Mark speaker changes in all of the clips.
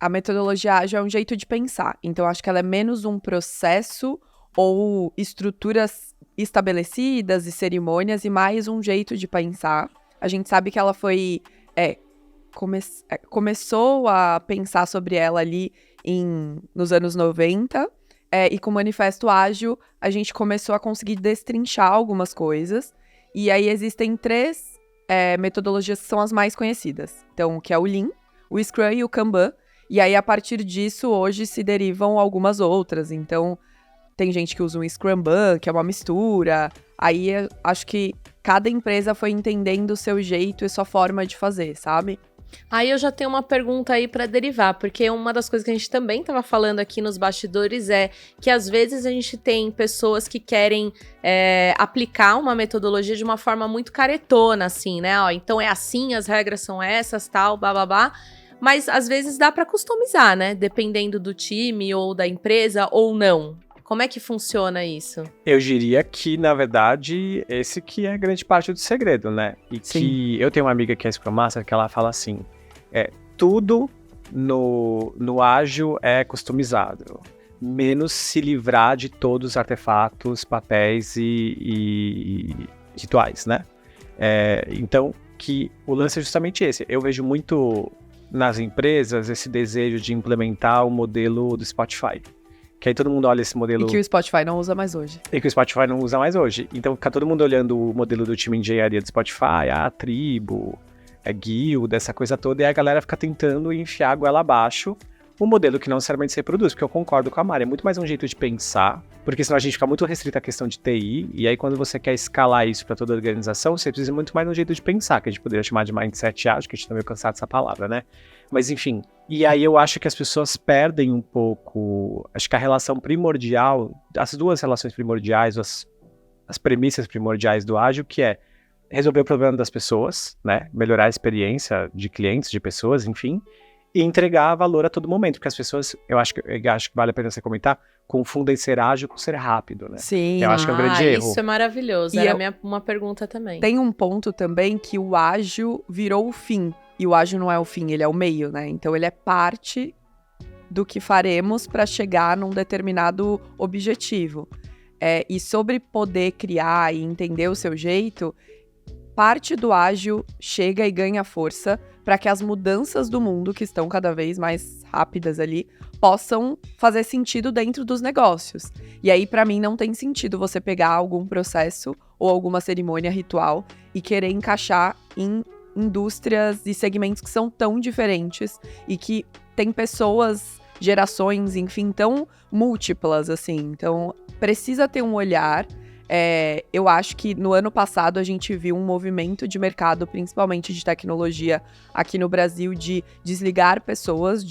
Speaker 1: a metodologia ágil é um jeito de pensar. Então, acho que ela é menos um processo ou estruturas estabelecidas e cerimônias e mais um jeito de pensar. A gente sabe que ela foi... começou a pensar sobre ela ali nos anos 90, e com o Manifesto Ágil, a gente começou a conseguir destrinchar algumas coisas. E aí existem 3 metodologias que são as mais conhecidas. Então, que é o Lean, o Scrum e o Kanban. E aí, a partir disso, hoje se derivam algumas outras. Então, tem gente que usa um Scrumban, que é uma mistura. Aí, acho que cada empresa foi entendendo o seu jeito e sua forma de fazer, sabe?
Speaker 2: Aí eu já tenho uma pergunta aí para derivar, porque uma das coisas que a gente também estava falando aqui nos bastidores é que às vezes a gente tem pessoas que querem aplicar uma metodologia de uma forma muito caretona, assim, né? Ó, então é assim, as regras são essas, tal, bababá. Mas às vezes dá para customizar, né? Dependendo do time ou da empresa ou não. Como é que funciona isso?
Speaker 3: Eu diria que, na verdade, esse que é grande parte do segredo, né? E
Speaker 1: Sim.
Speaker 3: que eu tenho uma amiga que é Scrum Master que ela fala assim, tudo no ágil é customizado, menos se livrar de todos os artefatos, papéis e rituais, né? Então, que o lance é justamente esse. Eu vejo muito nas empresas esse desejo de implementar o modelo do Spotify. Que aí todo mundo olha esse modelo...
Speaker 1: E que o Spotify não usa mais hoje.
Speaker 3: E que o Spotify não usa mais hoje. Então fica todo mundo olhando o modelo do time de engenharia do Spotify, a tribo, a guild, essa coisa toda, e a galera fica tentando enfiar a goela abaixo um modelo que não necessariamente se reproduz, porque eu concordo com a Mari, é muito mais um jeito de pensar, porque senão a gente fica muito restrito à questão de TI, e aí quando você quer escalar isso para toda a organização, você precisa muito mais de um jeito de pensar, que a gente poderia chamar de mindset ágil, que a gente tá meio cansado dessa palavra, né? Mas enfim, e aí eu acho que as pessoas perdem um pouco, acho que a relação primordial, as 2 relações primordiais, as premissas primordiais do ágil, que é resolver o problema das pessoas, né? Melhorar a experiência de clientes, de pessoas, enfim, e entregar valor a todo momento, porque as pessoas, eu acho que vale a pena você comentar, confundem ser ágil com ser rápido, né?
Speaker 1: Sim.
Speaker 3: Eu acho que é um grande erro.
Speaker 2: Isso é maravilhoso, uma pergunta também.
Speaker 1: Tem um ponto também que o ágil virou o fim, e o ágil não é o fim, ele é o meio, né? Então ele é parte do que faremos para chegar num determinado objetivo. E sobre poder criar e entender o seu jeito, parte do ágil chega e ganha força para que as mudanças do mundo, que estão cada vez mais rápidas ali, possam fazer sentido dentro dos negócios. E aí, para mim, não tem sentido você pegar algum processo ou alguma cerimônia ritual e querer encaixar em indústrias e segmentos que são tão diferentes e que tem pessoas, gerações, enfim, tão múltiplas, assim. Então, precisa ter um olhar. Eu acho que no ano passado a gente viu um movimento de mercado, principalmente de tecnologia aqui no Brasil, de desligar pessoas,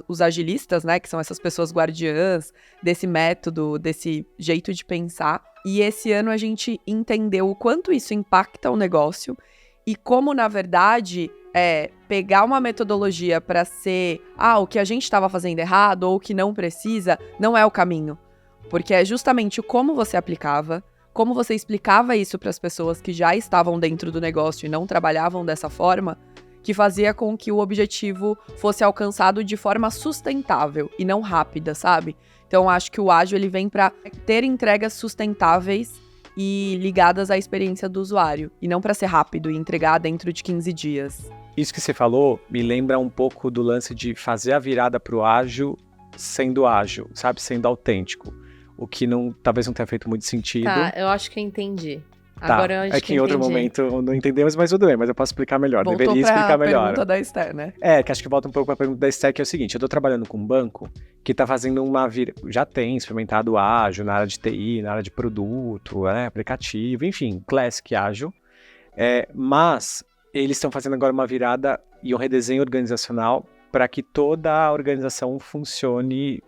Speaker 1: os agilistas, né, que são essas pessoas guardiãs desse método, desse jeito de pensar. E esse ano a gente entendeu o quanto isso impacta o negócio e como, na verdade, pegar uma metodologia para ser o que a gente estava fazendo errado ou o que não precisa, não é o caminho. Porque é justamente como você aplicava, como você explicava isso para as pessoas que já estavam dentro do negócio e não trabalhavam dessa forma, que fazia com que o objetivo fosse alcançado de forma sustentável e não rápida, sabe? Então, acho que o ágil ele vem para ter entregas sustentáveis e ligadas à experiência do usuário, e não para ser rápido e entregar dentro de 15 dias.
Speaker 3: Isso que você falou me lembra um pouco do lance de fazer a virada para o ágil, sabe? Sendo autêntico. O que talvez não tenha feito muito sentido.
Speaker 2: Tá, eu acho que eu entendi.
Speaker 3: Tá,
Speaker 2: agora eu acho
Speaker 3: que em outro momento não entendemos, mas tudo bem, mas eu posso explicar melhor.
Speaker 1: Voltou
Speaker 3: Deveria explicar melhor.
Speaker 1: Pergunta da Esther, né?
Speaker 3: Que acho que volta um pouco para a pergunta da Esther, que é o seguinte, eu tô trabalhando com um banco que tá fazendo já tem experimentado ágil na área de TI, na área de produto, aplicativo, enfim, classic ágil, mas eles estão fazendo agora uma virada e um redesenho organizacional para que toda a organização funcione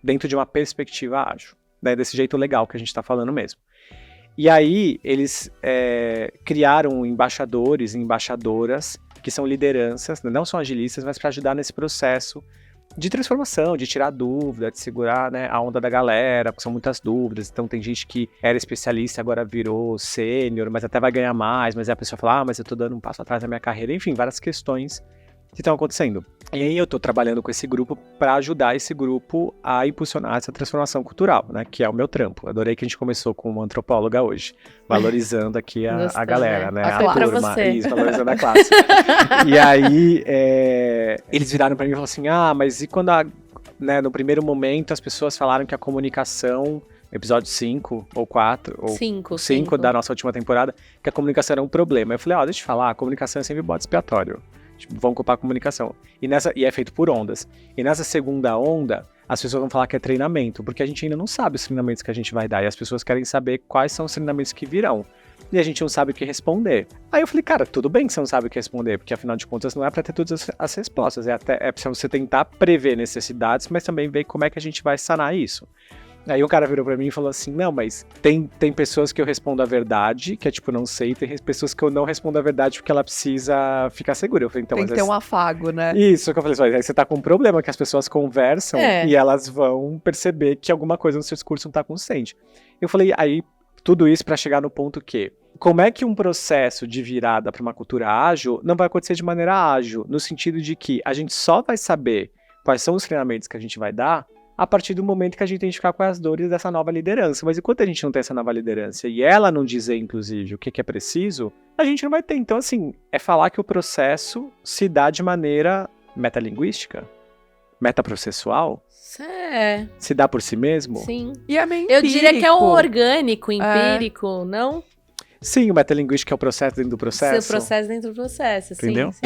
Speaker 3: dentro de uma perspectiva ágil, né, desse jeito legal que a gente está falando mesmo. E aí, eles criaram embaixadores e embaixadoras que são lideranças, não são agilistas, mas para ajudar nesse processo de transformação, de tirar dúvida, de segurar, né, a onda da galera, porque são muitas dúvidas. Então tem gente que era especialista e agora virou sênior, mas até vai ganhar mais, mas aí a pessoa fala, mas eu tô dando um passo atrás na minha carreira. Enfim, várias questões que estão acontecendo. E aí eu tô trabalhando com esse grupo para ajudar esse grupo a impulsionar essa transformação cultural, né? Que é o meu trampo. Adorei que a gente começou com uma antropóloga hoje, valorizando aqui a galera, né?
Speaker 2: A turma,
Speaker 3: isso, valorizando a classe. E aí eles viraram para mim e falaram assim, mas e quando né, no primeiro momento as pessoas falaram que a comunicação, episódio 5 ou 4, ou 5 da nossa última temporada, que a comunicação era um problema. Eu falei, deixa eu te falar, a comunicação é sempre bode expiatório. Tipo, vão culpar a comunicação. E é feito por ondas. E nessa segunda onda, as pessoas vão falar que é treinamento, porque a gente ainda não sabe os treinamentos que a gente vai dar, e as pessoas querem saber quais são os treinamentos que virão. E a gente não sabe o que responder. Aí eu falei, cara, tudo bem que você não sabe o que responder, porque afinal de contas não é pra ter todas as respostas, é pra você tentar prever necessidades, mas também ver como é que a gente vai sanar isso. Aí o cara virou pra mim e falou assim, não, mas tem pessoas que eu respondo a verdade, que é tipo, não sei, tem pessoas que eu não respondo a verdade porque ela precisa ficar segura. Eu falei, então,
Speaker 1: tem que ter um afago, né?
Speaker 3: Isso, que eu falei, aí você tá com um problema, que as pessoas conversam e elas vão perceber que alguma coisa no seu discurso não tá consciente. Eu falei, aí, tudo isso pra chegar no ponto que, como é que um processo de virada pra uma cultura ágil não vai acontecer de maneira ágil, no sentido de que a gente só vai saber quais são os treinamentos que a gente vai dar a partir do momento que a gente identificar quais as dores dessa nova liderança. Mas enquanto a gente não tem essa nova liderança e ela não dizer, inclusive, o que é preciso, a gente não vai ter. Então, assim, é falar que o processo se dá de maneira metalinguística, metaprocessual, se dá por si mesmo.
Speaker 2: Sim.
Speaker 1: E é meio
Speaker 2: Eu
Speaker 1: empírico.
Speaker 2: diria que é o orgânico, empírico, não?
Speaker 3: Sim, o metalinguístico é o processo dentro do processo.
Speaker 2: Seu processo dentro do processo, sim.
Speaker 3: Entendeu?
Speaker 2: Sim.